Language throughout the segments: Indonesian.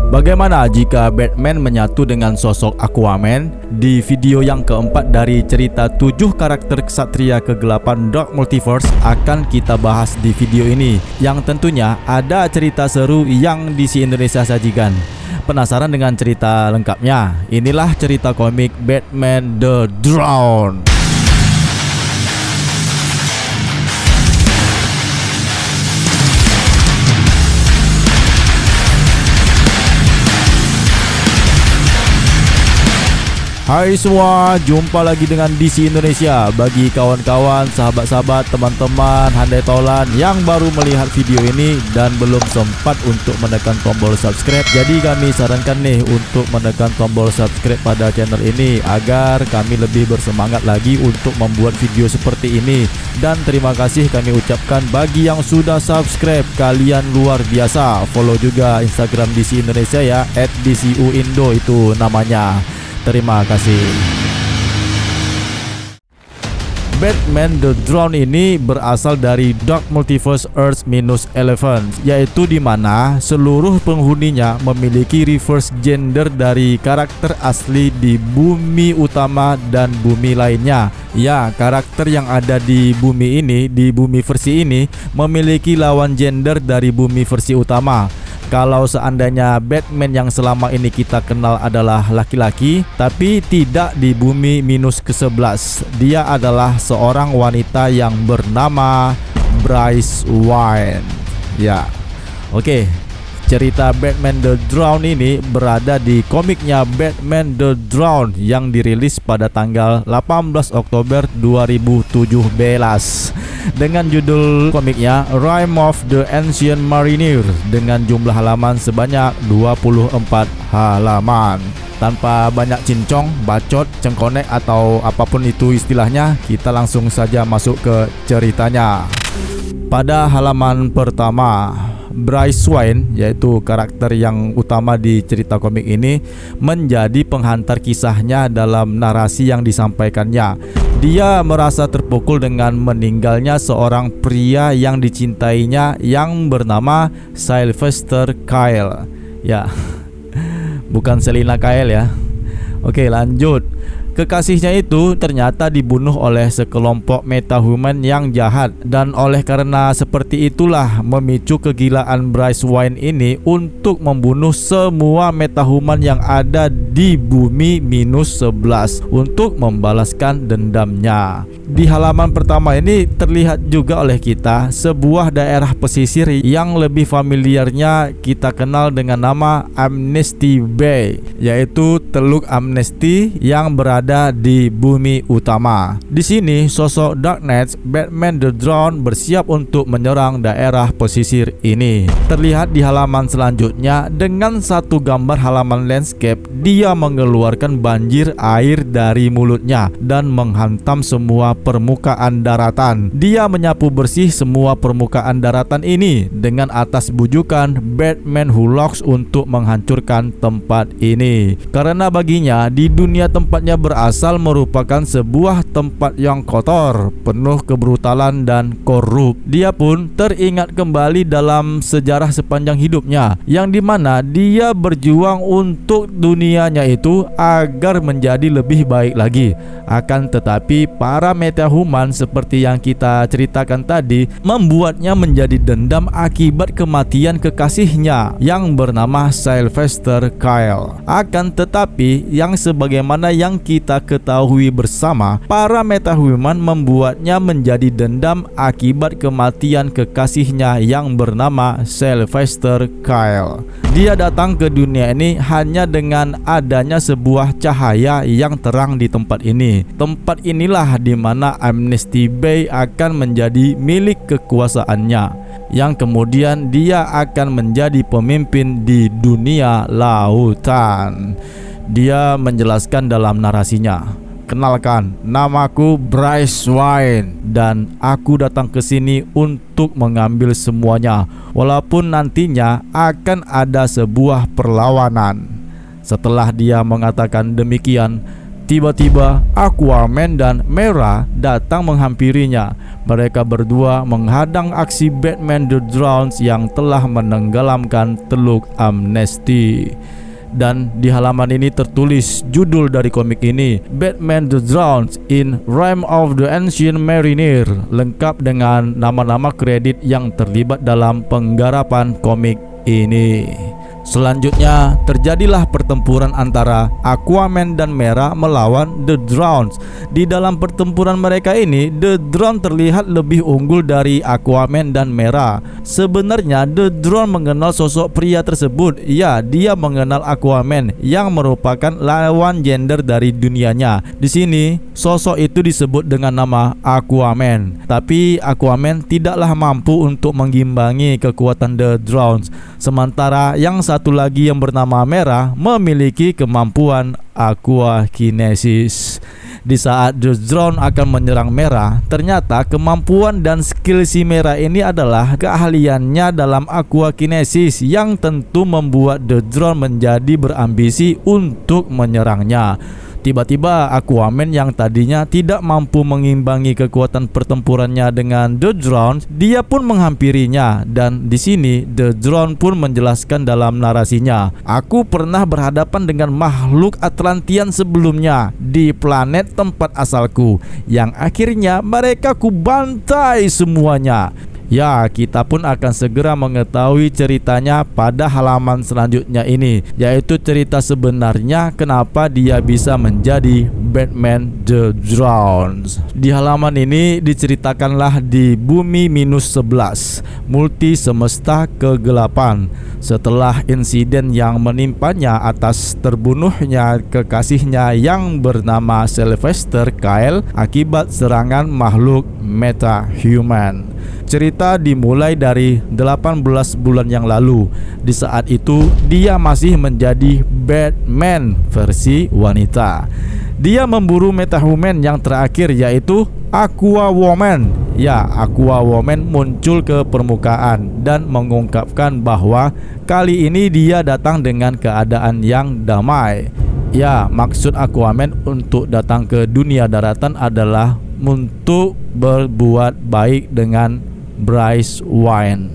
Bagaimana jika Batman menyatu dengan sosok Aquaman? Di video yang keempat dari cerita 7 karakter ksatria kegelapan Dark Multiverse akan kita bahas di video ini, yang tentunya ada cerita seru yang DC Indonesia sajikan. Penasaran dengan cerita lengkapnya? Inilah cerita komik Batman The Drown. Hai semua, jumpa lagi dengan DC Indonesia. Bagi kawan-kawan, sahabat-sahabat, teman-teman, handai tolan yang baru melihat video ini dan belum sempat untuk menekan tombol subscribe, jadi kami sarankan nih untuk menekan tombol subscribe pada channel ini agar kami lebih bersemangat lagi untuk membuat video seperti ini. Dan terima kasih kami ucapkan bagi yang sudah subscribe, kalian luar biasa. Follow juga Instagram DC Indonesia ya, @DCUindo itu namanya. Terima kasih. Batman The Drown ini berasal dari Dark Multiverse Earth-11, yaitu di mana seluruh penghuninya memiliki reverse gender dari karakter asli di bumi utama dan bumi lainnya. Ya, karakter yang ada di bumi ini, di bumi versi ini, memiliki lawan gender dari bumi versi utama. Kalau seandainya Batman yang selama ini kita kenal adalah laki-laki, tapi tidak di bumi minus ke-11, dia adalah seorang wanita yang bernama Bryce Wayne. Ya, oke. Cerita Batman The Drown ini berada di komiknya Batman The Drown yang dirilis pada tanggal 18 Oktober 2017 dengan judul komiknya Rime of the Ancient Mariner dengan jumlah halaman sebanyak 24 halaman. Tanpa banyak cincong, bacot, cengkonek atau apapun itu istilahnya, kita langsung saja masuk ke ceritanya. Pada halaman pertama, Bryce Wayne, yaitu karakter yang utama di cerita komik ini, menjadi penghantar kisahnya dalam narasi yang disampaikannya. Dia merasa terpukul dengan meninggalnya seorang pria yang dicintainya yang bernama Sylvester Kyle. Ya, bukan Selina Kyle ya. Oke, lanjut. Kekasihnya itu ternyata dibunuh oleh sekelompok metahuman yang jahat, dan oleh karena seperti itulah memicu kegilaan Bryce Wayne ini untuk membunuh semua metahuman yang ada di bumi minus 11 untuk membalaskan dendamnya. Di halaman pertama ini terlihat juga oleh kita sebuah daerah pesisir yang lebih familiarnya kita kenal dengan nama Amnesty Bay, yaitu Teluk Amnesty yang berada di bumi utama. Di sini sosok Dark Knight Batman The Drown bersiap untuk menyerang daerah pesisir ini. Terlihat di halaman selanjutnya dengan satu gambar halaman landscape, dia mengeluarkan banjir air dari mulutnya dan menghantam semua permukaan daratan. Dia menyapu bersih semua permukaan daratan ini dengan atas bujukan Batman Who Locks untuk menghancurkan tempat ini. Karena baginya di dunia tempatnya berasal merupakan sebuah tempat yang kotor, penuh kebrutalan dan korup. Dia pun teringat kembali dalam sejarah sepanjang hidupnya, yang dimana dia berjuang untuk dunianya itu agar menjadi lebih baik lagi. Akan tetapi para metahuman seperti yang kita ceritakan tadi membuatnya menjadi dendam akibat kematian kekasihnya yang bernama Sylvester Kyle. Akan tetapi yang sebagaimana yang kita ketahui bersama, para metahuman membuatnya menjadi dendam akibat kematian kekasihnya yang bernama Sylvester Kyle. Dia datang ke dunia ini hanya dengan adanya sebuah cahaya yang terang di tempat ini. Tempat inilah di mana Amnesty Bay akan menjadi milik kekuasaannya, yang kemudian dia akan menjadi pemimpin di dunia lautan. Dia menjelaskan dalam narasinya, "Kenalkan, namaku Bryce Wayne dan aku datang ke sini untuk mengambil semuanya, walaupun nantinya akan ada sebuah perlawanan." Setelah dia mengatakan demikian, Tiba-tiba Aquaman dan Mera datang menghampirinya. Mereka berdua menghadang aksi Batman the Drowned yang telah menenggelamkan Teluk Amnesty. Dan di halaman ini tertulis judul dari komik ini, Batman the Drowned in Rime of the Ancient Mariner, lengkap dengan nama-nama kredit yang terlibat dalam penggarapan komik ini. Selanjutnya terjadilah pertempuran antara Aquaman dan Mera melawan The Drowned. Di dalam pertempuran mereka ini, The Drowned terlihat lebih unggul dari Aquaman dan Mera. Sebenarnya The Drowned mengenal sosok pria tersebut. Ya, dia mengenal Aquaman yang merupakan lawan gender dari dunianya. Di sini sosok itu disebut dengan nama Aquaman. Tapi Aquaman tidaklah mampu untuk mengimbangi kekuatan The Drowned. Sementara yang satu lagi yang bernama Mera memiliki kemampuan aquakinesis. Di saat The Drowned akan menyerang Mera, ternyata kemampuan dan skill si Mera ini adalah keahliannya dalam aquakinesis yang tentu membuat The Drowned menjadi berambisi untuk menyerangnya. Tiba-tiba Aquaman yang tadinya tidak mampu mengimbangi kekuatan pertempurannya dengan The Drowned, dia pun menghampirinya. Dan di sini The Drowned pun menjelaskan dalam narasinya, "Aku pernah berhadapan dengan makhluk Atlantean sebelumnya di planet tempat asalku, yang akhirnya mereka kubantai semuanya." Ya, kita pun akan segera mengetahui ceritanya pada halaman selanjutnya ini, yaitu cerita sebenarnya kenapa dia bisa menjadi Batman the Drowned. Di halaman ini diceritakanlah di Bumi -11, multi semesta kegelapan, setelah insiden yang menimpanya atas terbunuhnya kekasihnya yang bernama Sylvester Kyle akibat serangan makhluk metahuman. Cerita dimulai dari 18 bulan yang lalu. Di saat itu dia masih menjadi Batman versi wanita. Dia memburu metahuman yang terakhir, yaitu Aquawoman. Ya, Aquawoman muncul ke permukaan dan mengungkapkan bahwa kali ini dia datang dengan keadaan yang damai. Ya, maksud Aquaman untuk datang ke dunia daratan adalah untuk berbuat baik dengan Bryce Wayne.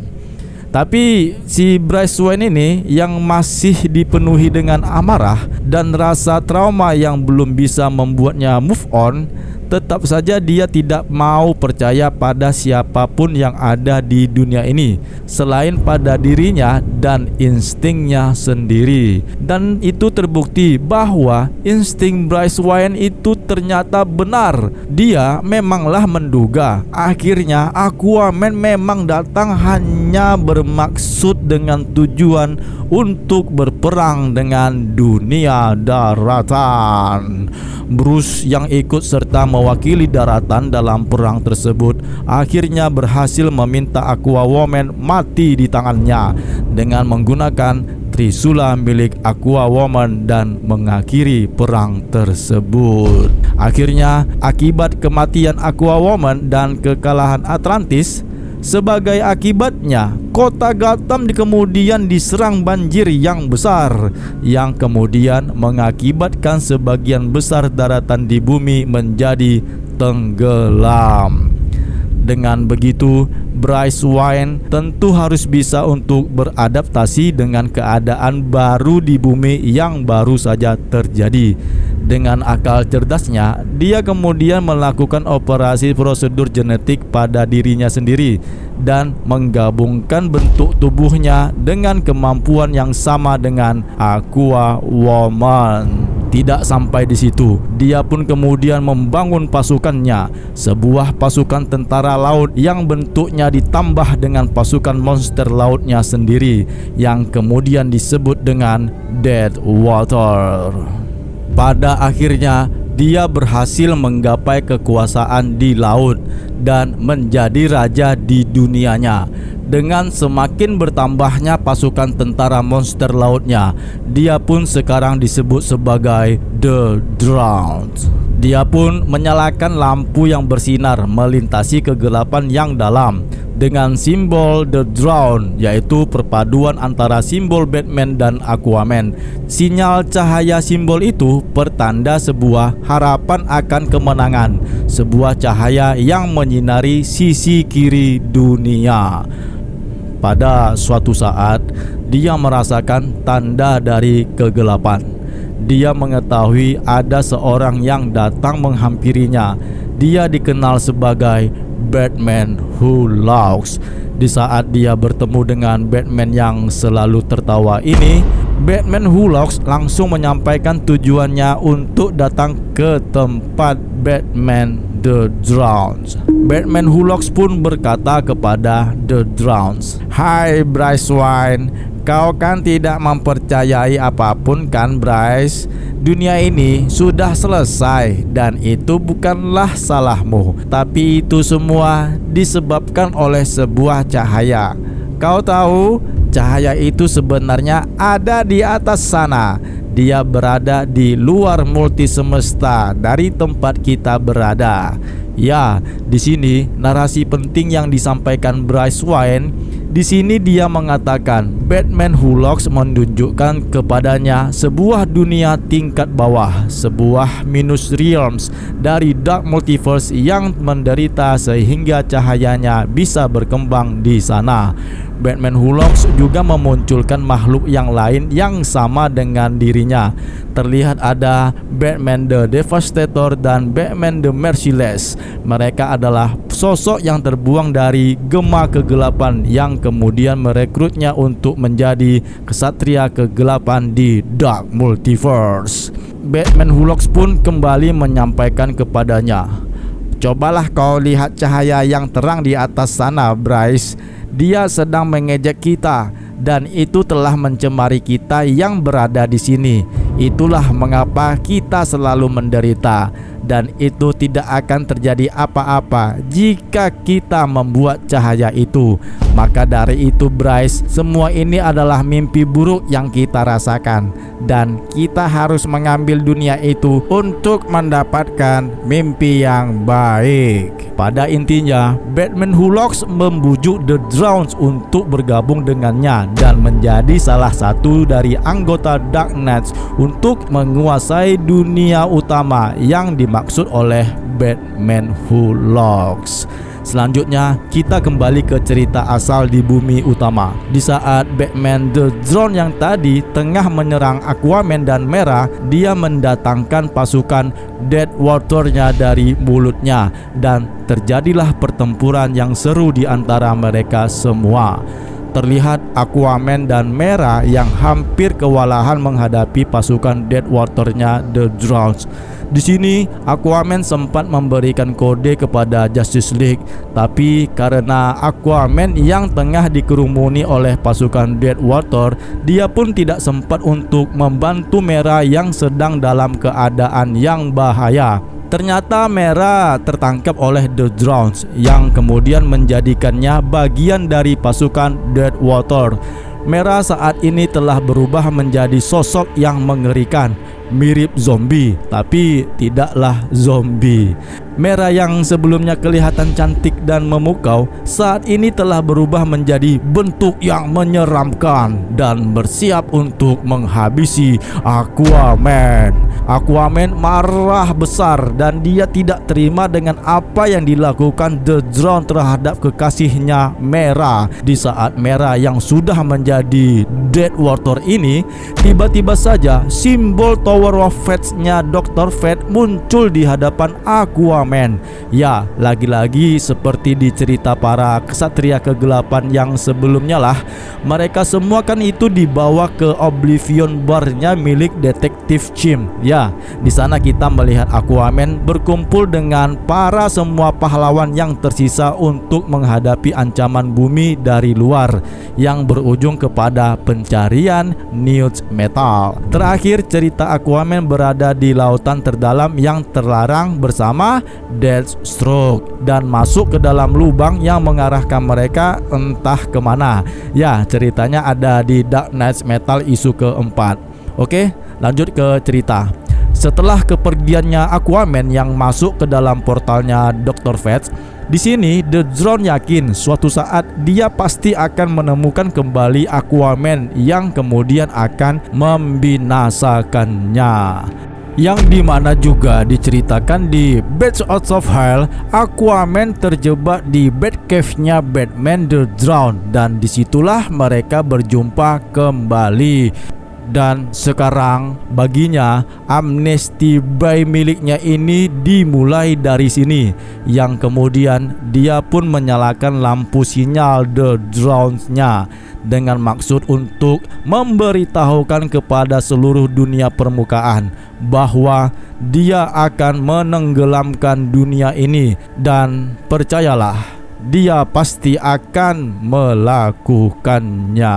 Tapi si Bryce Wayne ini yang masih dipenuhi dengan amarah dan rasa trauma yang belum bisa membuatnya move on, tetap saja dia tidak mau percaya pada siapapun yang ada di dunia ini selain pada dirinya dan instingnya sendiri. Dan itu terbukti bahwa insting Bryce Wayne itu ternyata benar. Dia memanglah menduga akhirnya Aquaman memang datang hanya bermaksud dengan tujuan untuk berperang dengan dunia daratan. Bruce yang ikut serta mewakili daratan dalam perang tersebut akhirnya berhasil meminta Aquawoman mati di tangannya dengan menggunakan trisula milik Aquawoman dan mengakhiri perang tersebut. Akhirnya, akibat kematian Aquawoman dan kekalahan Atlantis, sebagai akibatnya kota Gotham kemudian diserang banjir yang besar, yang kemudian mengakibatkan sebagian besar daratan di bumi menjadi tenggelam. Dengan begitu, Bryce Wayne tentu harus bisa untuk beradaptasi dengan keadaan baru di bumi yang baru saja terjadi. Dengan akal cerdasnya, dia kemudian melakukan operasi prosedur genetik pada dirinya sendiri dan menggabungkan bentuk tubuhnya dengan kemampuan yang sama dengan Aquawoman. Tidak sampai di situ, dia pun kemudian membangun pasukannya, sebuah pasukan tentara laut yang bentuknya ditambah dengan pasukan monster lautnya sendiri, yang kemudian disebut dengan Deadwater. Pada akhirnya, dia berhasil menggapai kekuasaan di laut dan menjadi raja di dunianya. Dengan semakin bertambahnya pasukan tentara monster lautnya, dia pun sekarang disebut sebagai The Drowned. Dia pun menyalakan lampu yang bersinar melintasi kegelapan yang dalam. dengan simbol The Drown, yaitu perpaduan antara simbol Batman dan Aquaman. Sinyal cahaya simbol itu pertanda sebuah harapan akan kemenangan, sebuah cahaya yang menyinari sisi kiri dunia. Pada suatu saat, dia merasakan tanda dari kegelapan. Dia mengetahui ada seorang yang datang menghampirinya. Dia dikenal sebagai Batman Who Laughs. Di saat dia bertemu dengan Batman yang selalu tertawa ini, Batman Who Laughs langsung menyampaikan tujuannya untuk datang ke tempat Batman The Drowns. Batman Who Laughs pun berkata kepada The Drowns, "Hai Bryce Wayne, kau kan tidak mempercayai apapun kan Bryce? Dunia ini sudah selesai dan itu bukanlah salahmu, tapi itu semua disebabkan oleh sebuah cahaya. Kau tahu, cahaya itu sebenarnya ada di atas sana. Dia berada di luar multi semesta dari tempat kita berada." Ya, di sini narasi penting yang disampaikan Bryce Wayne. Di sini dia mengatakan Batman Who Laughs menunjukkan kepadanya sebuah dunia tingkat bawah, sebuah minus realms dari Dark Multiverse yang menderita sehingga cahayanya bisa berkembang di sana. Batman Who Laughs juga memunculkan makhluk yang lain yang sama dengan dirinya. Terlihat ada Batman the Devastator dan Batman the Merciless. Mereka adalah sosok yang terbuang dari gema kegelapan yang kemudian merekrutnya untuk menjadi kesatria kegelapan di Dark Multiverse. Batman Who Laughs pun kembali menyampaikan kepadanya, "Cobalah kau lihat cahaya yang terang di atas sana, Bryce. Dia sedang mengejek kita dan itu telah mencemari kita yang berada di sini. Itulah mengapa kita selalu menderita, dan itu tidak akan terjadi apa-apa jika kita membuat cahaya itu. Maka dari itu Bryce, semua ini adalah mimpi buruk yang kita rasakan, dan kita harus mengambil dunia itu untuk mendapatkan mimpi yang baik." Pada intinya, Batman Who Laughs membujuk The Drowns untuk bergabung dengannya dan menjadi salah satu dari anggota Dark Knights untuk menguasai dunia utama yang dimaksud oleh Batman Who Laughs. Selanjutnya kita kembali ke cerita asal di bumi utama. Di saat Batman The Drown yang tadi tengah menyerang Aquaman dan Mera, dia mendatangkan pasukan Deadwater-nya dari mulutnya, dan terjadilah pertempuran yang seru di antara mereka semua. Terlihat Aquaman dan Mera yang hampir kewalahan menghadapi pasukan Deadwater-nya The Drowns. Di sini Aquaman sempat memberikan kode kepada Justice League, tapi karena Aquaman yang tengah dikerumuni oleh pasukan Deadwater, dia pun tidak sempat untuk membantu Mera yang sedang dalam keadaan yang bahaya. Ternyata Mera tertangkap oleh The Drowns yang kemudian menjadikannya bagian dari pasukan Deadwater. Mera saat ini telah berubah menjadi sosok yang mengerikan, mirip zombie, tapi tidaklah zombie. Mera yang sebelumnya kelihatan cantik dan memukau, saat ini telah berubah menjadi bentuk yang menyeramkan dan bersiap untuk menghabisi Aquaman. Aquaman marah besar dan dia tidak terima dengan apa yang dilakukan The Drown terhadap kekasihnya Mera. Di saat Mera yang sudah menjadi Deadwater ini, tiba-tiba saja simbol Tower of Fate-nya Dr. Fate muncul di hadapan Aquaman. Ya, lagi-lagi seperti di cerita para kesatria kegelapan yang sebelumnya lah, mereka semua kan itu dibawa ke Oblivion Bar-nya milik Detektif Chim. Ya, di sana kita melihat Aquaman berkumpul dengan para semua pahlawan yang tersisa untuk menghadapi ancaman bumi dari luar yang berujung kepada pencarian Newt Metal. Terakhir, cerita Aquaman berada di lautan terdalam yang terlarang bersama Deathstroke dan masuk ke dalam lubang yang mengarahkan mereka entah kemana. Ya, ceritanya ada di Dark Knights Metal isu keempat. Oke, lanjut ke cerita. Setelah kepergiannya Aquaman yang masuk ke dalam portalnya Dr. Fate, Di sini The Drone yakin suatu saat dia pasti akan menemukan kembali Aquaman yang kemudian akan membinasakannya. Yang dimana juga diceritakan di Bats Out of Hell, Aquaman terjebak di Batcave-nya Batman The Drone, dan disitulah mereka berjumpa kembali. Dan sekarang baginya amnesti buy miliknya ini dimulai dari sini, yang kemudian dia pun menyalakan lampu sinyal The Drone-nya dengan maksud untuk memberitahukan kepada seluruh dunia permukaan bahwa dia akan menenggelamkan dunia ini, dan percayalah, dia pasti akan melakukannya.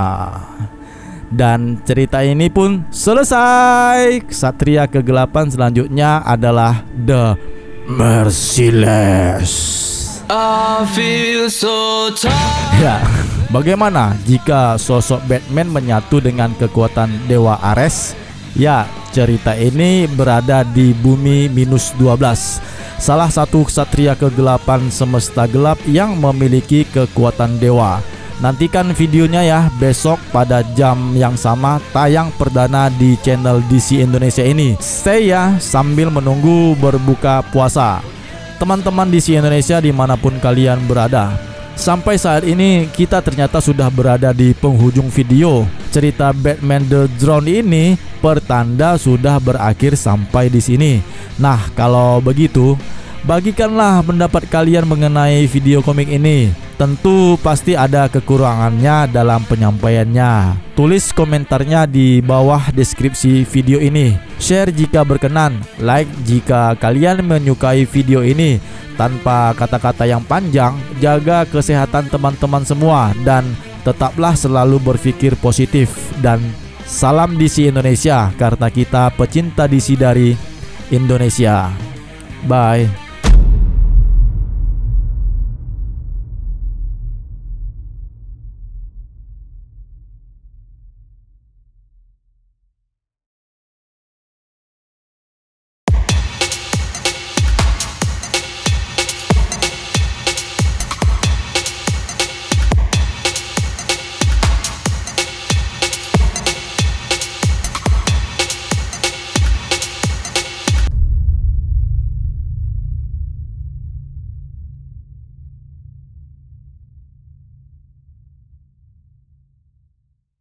Dan cerita ini pun selesai. Ksatria kegelapan selanjutnya adalah The Merciless. I feel so tired. Ya, bagaimana jika sosok Batman menyatu dengan kekuatan Dewa Ares? Ya, cerita ini berada di bumi -12, salah satu ksatria kegelapan semesta gelap yang memiliki kekuatan dewa. Nantikan videonya ya, besok pada jam yang sama tayang perdana di channel DC Indonesia ini. Stay ya sambil menunggu berbuka puasa. Teman-teman DC Indonesia dimanapun kalian berada, sampai saat ini kita ternyata sudah berada di penghujung video. Cerita Batman The Drone ini pertanda sudah berakhir sampai di sini. Nah, kalau begitu, bagikanlah pendapat kalian mengenai video komik ini. Tentu pasti ada kekurangannya dalam penyampaiannya. Tulis komentarnya di bawah deskripsi video ini. Share jika berkenan, like jika kalian menyukai video ini. Tanpa kata-kata yang panjang, jaga kesehatan teman-teman semua dan tetaplah selalu berpikir positif. Dan salam DC Indonesia, karena kita pecinta DC dari Indonesia. Bye.